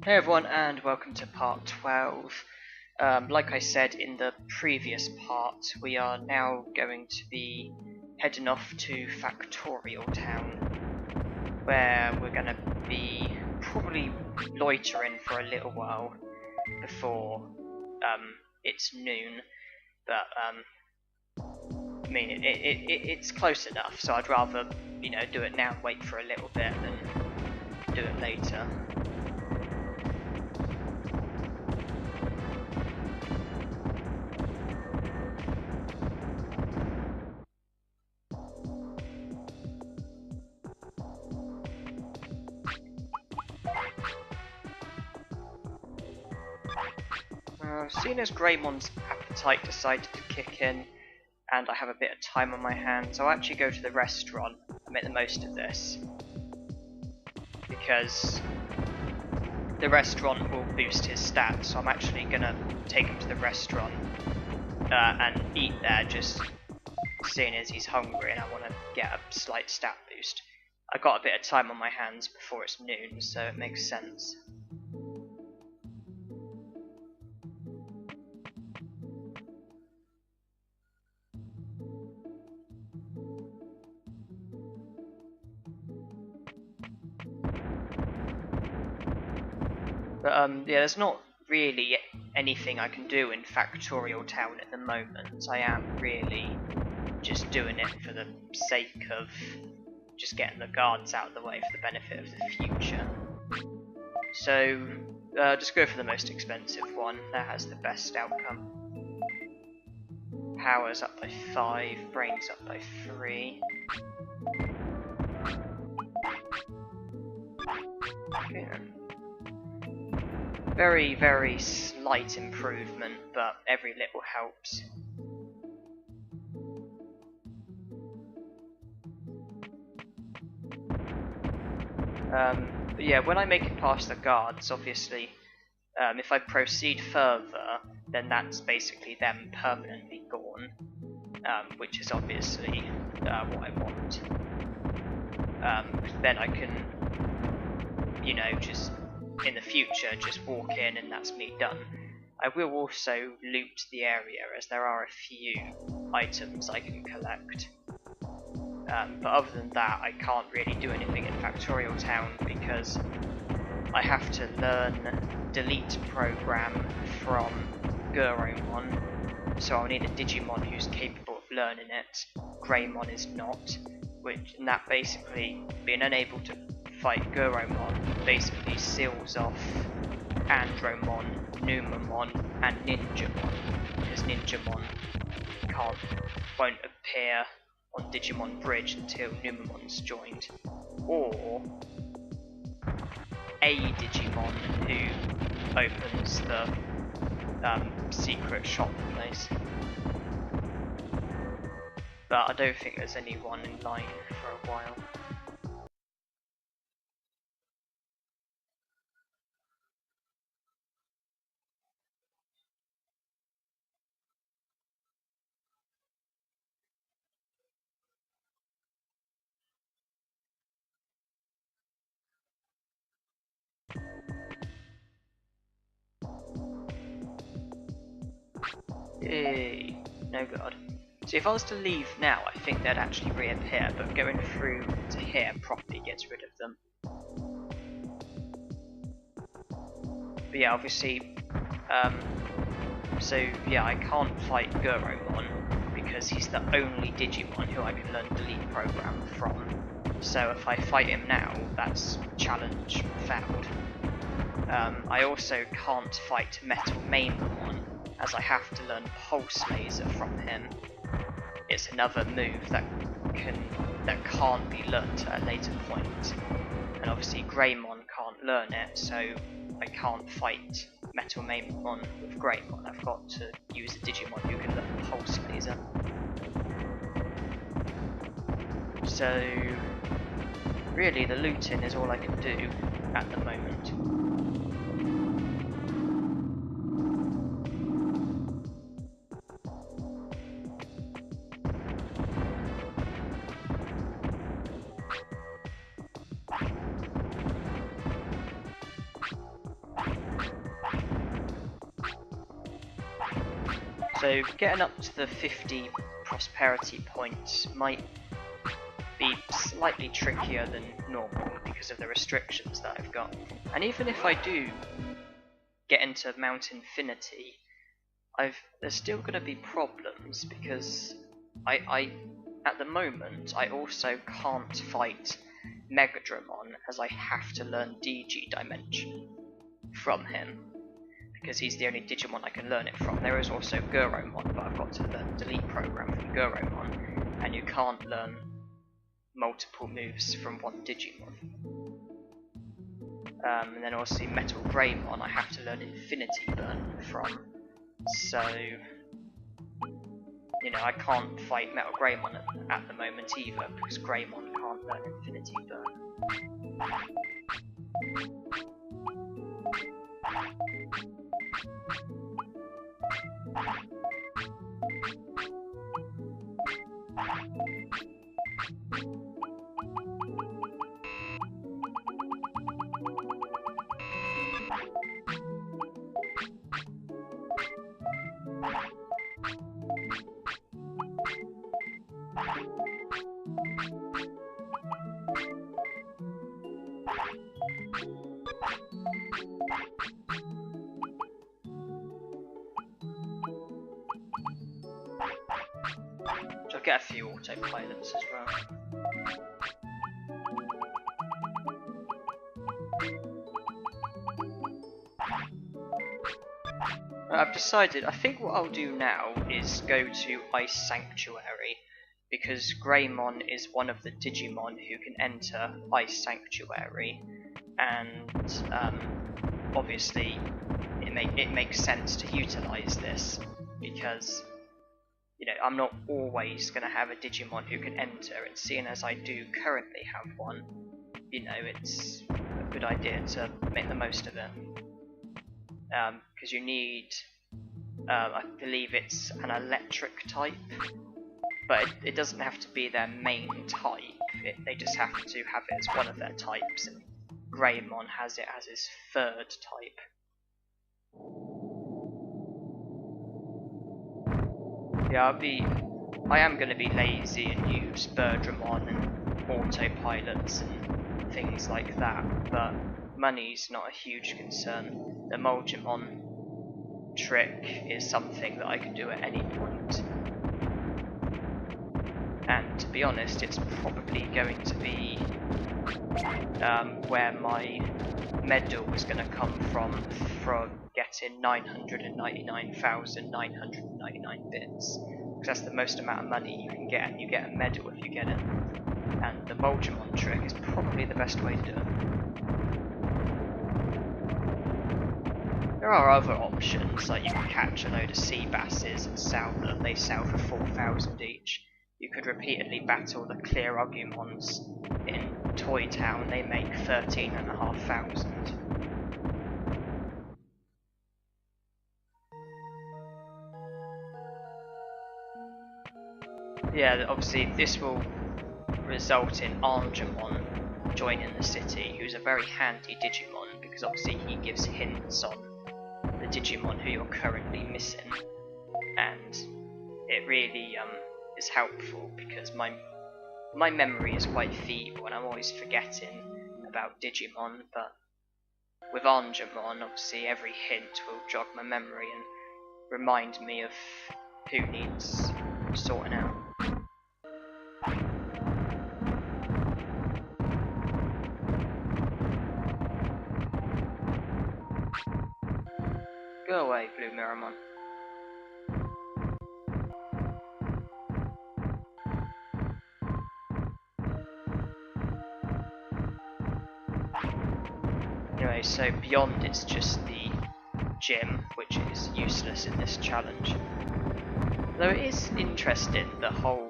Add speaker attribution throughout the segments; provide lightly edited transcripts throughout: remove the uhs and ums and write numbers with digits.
Speaker 1: Hey everyone, and welcome to part 12. Like I said in the previous part, we are now going to be heading off to Factorial Town, where we're going to be probably loitering for a little while before it's noon. But I mean, it's close enough, so I'd rather, do it now and wait for a little bit than do it later. Seeing as Greymon's appetite decided to kick in, and I have a bit of time on my hands, I'll actually go to the restaurant and make the most of this. Because the restaurant will boost his stats, so I'm actually going to take him to the restaurant and eat there, just seeing as he's hungry and I want to get a slight stat boost. I got a bit of time on my hands before it's noon, so it makes sense. But yeah, there's not really anything I can do in Factorial Town at the moment. I am really just doing it for the sake of just getting the guards out of the way for the benefit of the future. So just go for the most expensive one, that has the best outcome. Power's up by 5, brain's up by 3. Okay then. Very, very slight improvement, but every little helps. But yeah, when I make it past the guards, obviously, if I proceed further, then that's basically them permanently gone, which is obviously what I want. Then I can, just in the future, just walk in and that's me done. I will also loot the area, as there are a few items I can collect. But other than that, I can't really do anything in Factorial Town because I have to learn Delete Program from Drimogemon, so I'll need a Digimon who's capable of learning it. Greymon is not, and that basically, being unable to fight Drimogemon basically seals off Andromon, Numamon, and Ninjamon, because Ninjamon won't appear on Digimon Bridge until Numamon's joined, or a Digimon who opens the secret shop place. But I don't think there's anyone in line for a while. Yay, no god. So if I was to leave now, I think they'd actually reappear, but going through to here probably gets rid of them. But yeah, obviously, so yeah, I can't fight Drimogemon because he's the only Digimon who I can learn Delete Program from. So if I fight him now, that's challenge failed. I also can't fight Monzaemon, as I have to learn Pulse Laser from him. It's another move that can't be learnt at a later point, and obviously Greymon can't learn it, so I can't fight Monzaemon with Greymon. I've got to use a Digimon who can learn Pulse Laser. So really, the looting is all I can do at the moment. So getting up to the 50 prosperity points might be slightly trickier than normal because of the restrictions that I've got. And even if I do get into Mount Infinity, there's still going to be problems because I at the moment I also can't fight Megadramon as I have to learn Digidimension from him because he's the only Digimon I can learn it from. There is also Guromon, but I've got to learn Delete Program from Guromon, and you can't learn multiple moves from one Digimon. And then also Metal Greymon I have to learn Infinity Burn from, so you know, I can't fight Metal Greymon at the moment either because Greymon can't learn Infinity Burn. So I'll get a few autopilots as well. I've decided, I think what I'll do now is go to Ice Sanctuary, because Greymon is one of the Digimon who can enter Ice Sanctuary, and obviously it makes sense to utilise this, because you know, I'm not always going to have a Digimon who can enter, and seeing as I do currently have one, you know, it's a good idea to make the most of it. Because you need, I believe it's an electric type, but it doesn't have to be their main type, they just have to have it as one of their types, and Greymon has it as his third type. Yeah, I am going to be lazy and use Birdramon and autopilots and things like that, but money's not a huge concern. The Monzaemon trick is something that I can do at any point. And to be honest, it's probably going to be where my medal is going to come from getting 999,999 bits. Because that's the most amount of money you can get, and you get a medal if you get it. And the Monzaemon trick is probably the best way to do it. There are other options, like you can catch a load of sea basses and sell them. They sell for 4,000 each. You could repeatedly battle the clear Agumons in Toy Town, they make 13,500. Yeah, obviously this will result in Armours joining the city, who's a very handy Digimon, because obviously he gives hints on the Digimon who you're currently missing, and it really is helpful because my memory is quite feeble and I'm always forgetting about Digimon, but with Angemon obviously every hint will jog my memory and remind me of who needs sorting out. Go away, Blue Mirrormon. Anyway, so beyond it's just the gym, which is useless in this challenge. Though it is interesting, the whole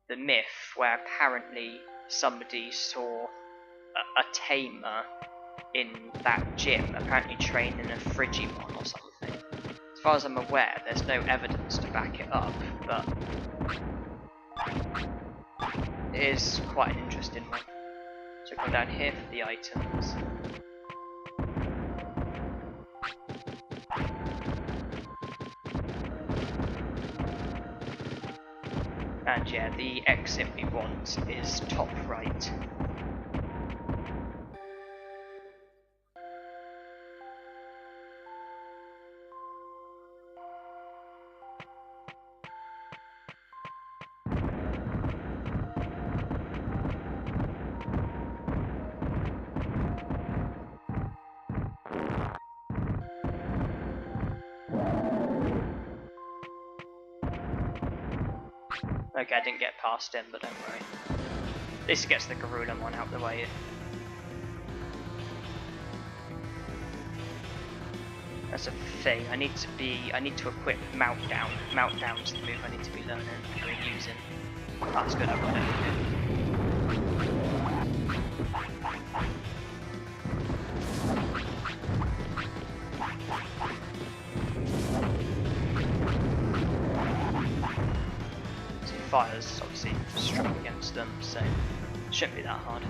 Speaker 1: the myth where apparently somebody saw a tamer in that gym, apparently training a Frigimon or something. As far as I'm aware, there's no evidence to back it up, but it is quite an interesting one. So come down here for the items. And yeah, the exit we want is top right. Okay, I didn't get past him, but don't worry. At least it gets the Garurumon out the way. That's a thing. I need to equip Meltdown. Meltdown's the move I need to be learning and using. Oh, that's good, I've got it. So fire's obviously strong against them, so it shouldn't be that hard.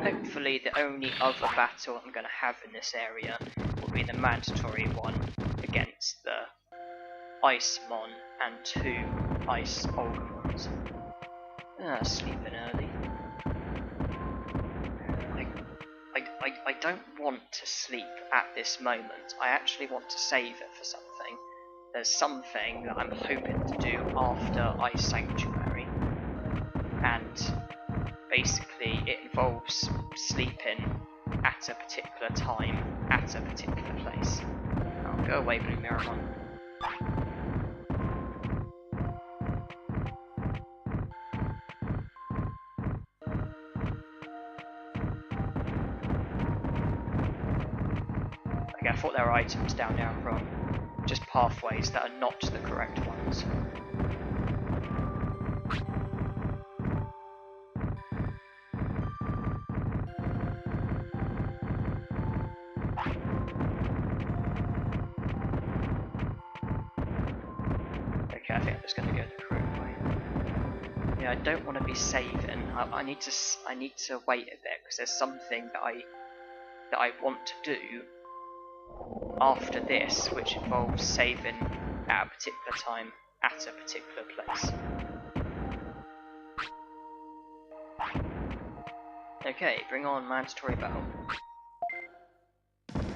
Speaker 1: Hopefully the only other battle I'm going to have in this area will be the mandatory one against the Icemon and 2 Ice Olgamons. Sleeping early. I don't want to sleep at this moment. I actually want to save it for something. There's something that I'm hoping to do after Ice Sanctuary, and basically it involves sleeping at a particular time, at a particular place. Oh, go away, Blue Miramon. Okay, I thought there were items down there wrong. Just pathways that are not the correct ones. Okay, I think I'm just going to go the correct way. Yeah, I don't want to be saving. I need to wait a bit because there's something that I want to do after this, which involves saving at a particular time at a particular place. Okay, bring on mandatory battle.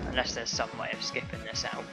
Speaker 1: Unless there's some way of skipping this out.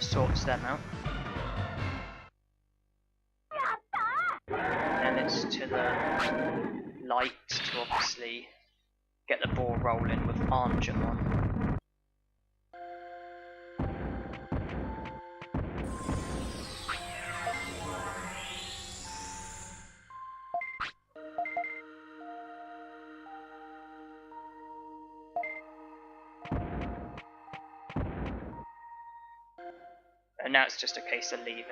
Speaker 1: sorts them out. And then it's to the light to obviously get the ball rolling with Armours. And now it's just a case of leaving.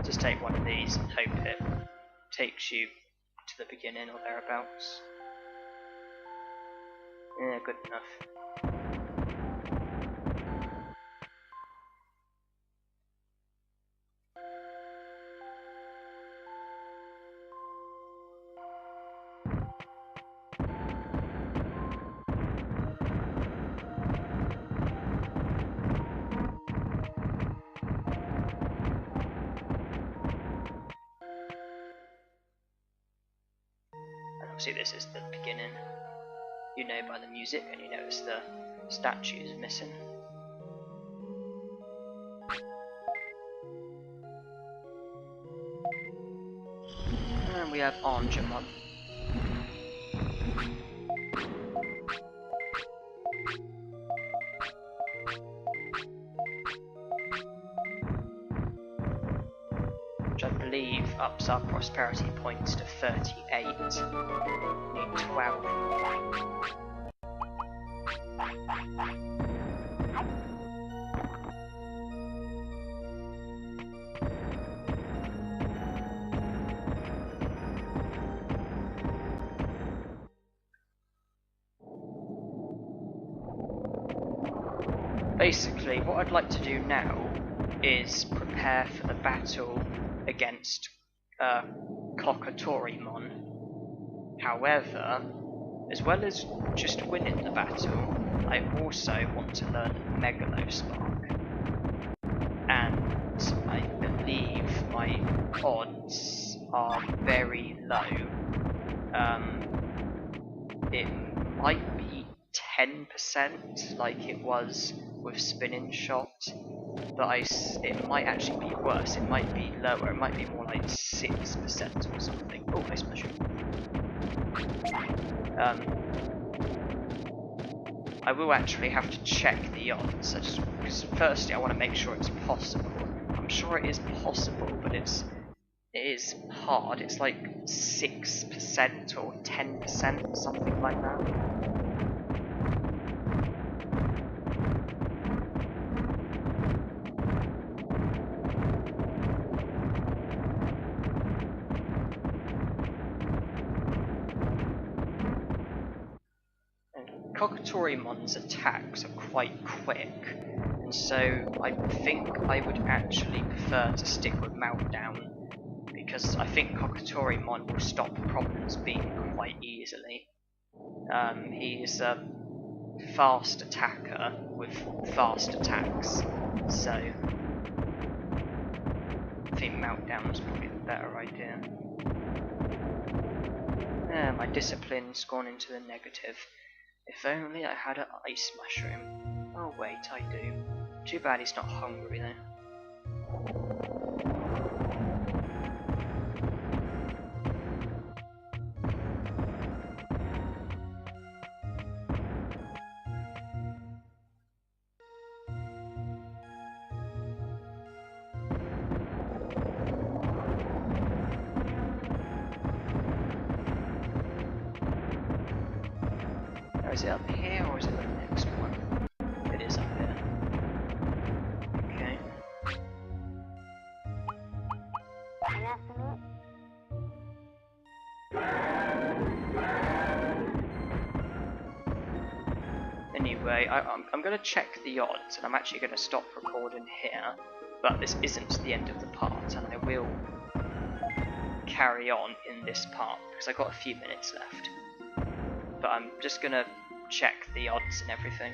Speaker 1: Just take one of these and hope it takes you to the beginning or thereabouts. Yeah, good enough. Obviously this is the beginning, you know by the music, and you notice the statues missing. And we have Digimon. Which I believe ups our prosperity points to 38. Need 12. Basically, what I'd like to do now is prepare for the battle against Digimon. However, as well as just winning the battle, I also want to learn Megalospark. And I believe my odds are very low. It might be 10% like it was with Spinning Shot, but it might actually be worse, it might be lower, it might be more like 6% or something. Oh, nice mushroom. I will actually have to check the odds, because firstly I want to make sure it's possible. I'm sure it is possible, but it is hard. It's like 6% or 10%, something like that. Digimomon's attacks are quite quick, and so I think I would actually prefer to stick with Meltdown, because I think Digimon will stop Prominence Beam quite easily. He's a fast attacker with fast attacks, so I think Meltdown's probably the better idea. My discipline's gone into the negative. If only I had an ice mushroom. Oh wait, I do. Too bad he's not hungry though. Is it up here or is it the next one? It is up here. Okay. Anyway, I'm going to check the odds, and I'm actually going to stop recording here, but this isn't the end of the part, and I will carry on in this part, because I've got a few minutes left. But I'm just going to check the odds and everything.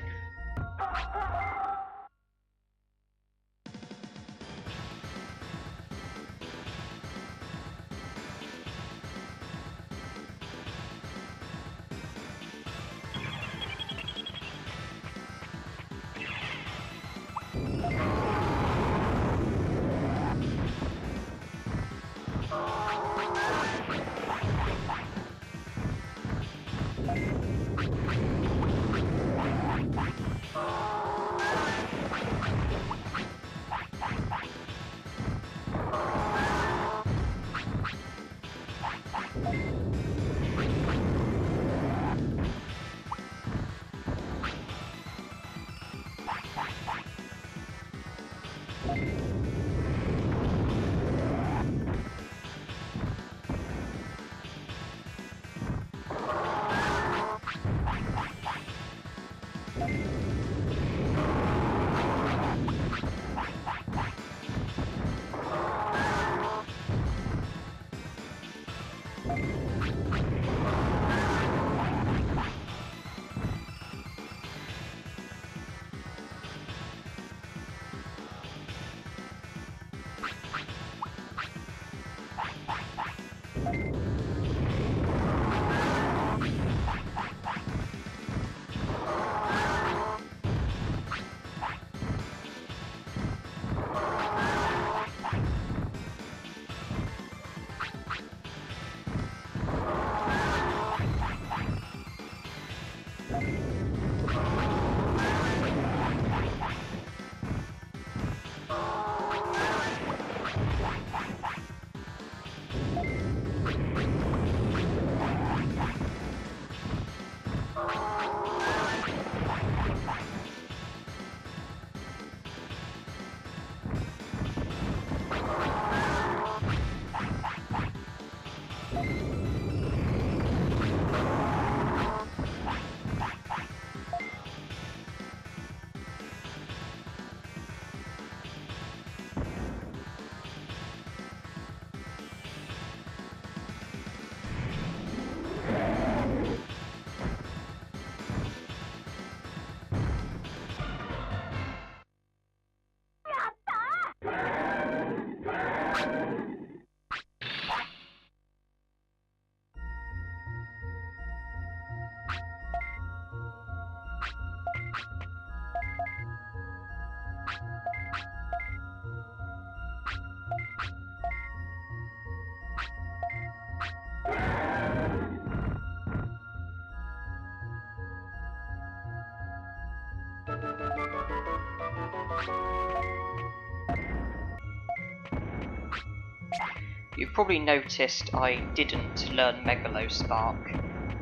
Speaker 1: You've probably noticed I didn't learn Megalospark,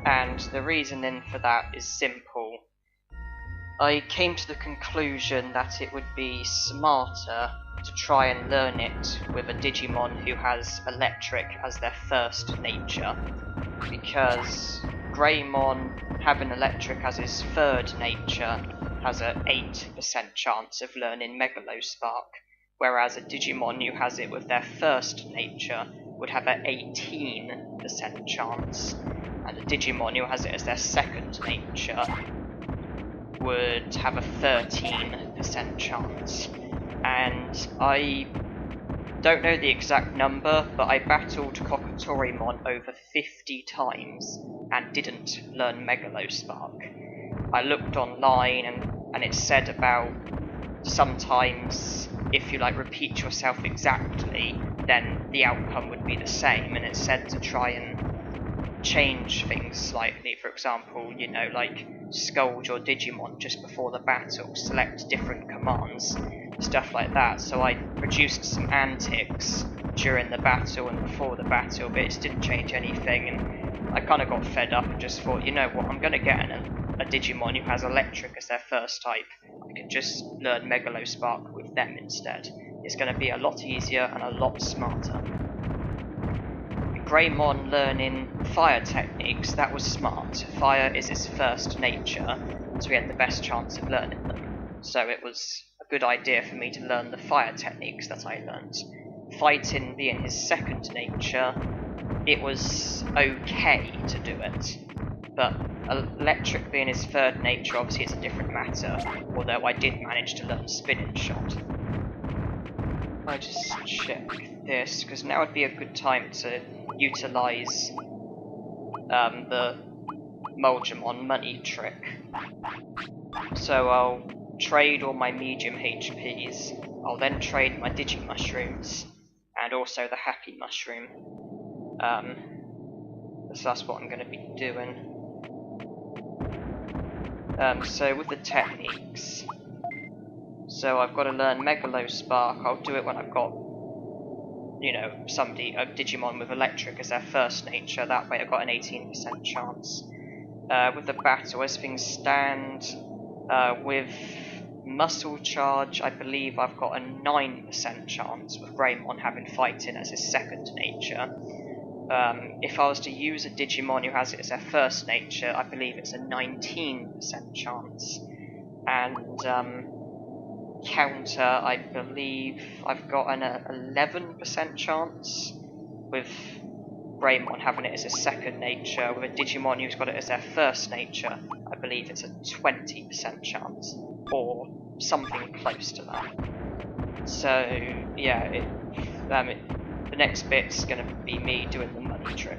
Speaker 1: and the reasoning for that is simple. I came to the conclusion that it would be smarter to try and learn it with a Digimon who has Electric as their first nature, because Greymon having Electric as his third nature has an 8% chance of learning Megalospark, whereas a Digimon who has it with their first nature would have an 18% chance, and a Digimon who has it as their second nature would have a 13% chance. And I don't know the exact number, but I battled Kokatorimon over 50 times and didn't learn Megalospark. I looked online and it said about sometimes if you repeat yourself exactly, then the outcome would be the same, and it said to try and change things slightly. For example, scold your Digimon just before the battle, select different commands, stuff like that. So I produced some antics during the battle and before the battle, but it didn't change anything, and I kind of got fed up and just thought, you know what, I'm going to get a Digimon who has Electric as their first type. I can just learn Megalospark with them instead. It's going to be a lot easier and a lot smarter. Greymon learning fire techniques, that was smart. Fire is his first nature, so he had the best chance of learning them. So it was a good idea for me to learn the fire techniques that I learnt. Fighting being his second nature, it was okay to do it. But Electric being his third nature, obviously it's a different matter, although I did manage to learn Spinning Shot. I just check this, because now would be a good time to utilise the Monzaemon money trick. So I'll trade all my medium HPs, I'll then trade my Digimushrooms, and also the Happy Mushroom. So that's what I'm going to be doing. So with the techniques, so I've got to learn Megalospark. I'll do it when I've got, a Digimon with Electric as their first nature. That way I've got an 18% chance. With the battle, as things stand, with Muscle Charge, I believe I've got a 9% chance with Greymon having Fighting as his second nature. If I was to use a Digimon who has it as their first nature, I believe it's a 19% chance. and counter, I believe I've got an 11% chance, with Greymon having it as a second nature. With a Digimon who's got it as their first nature, I believe it's a 20% chance, or something close to that. So yeah, the next bit's going to be me doing the money trick.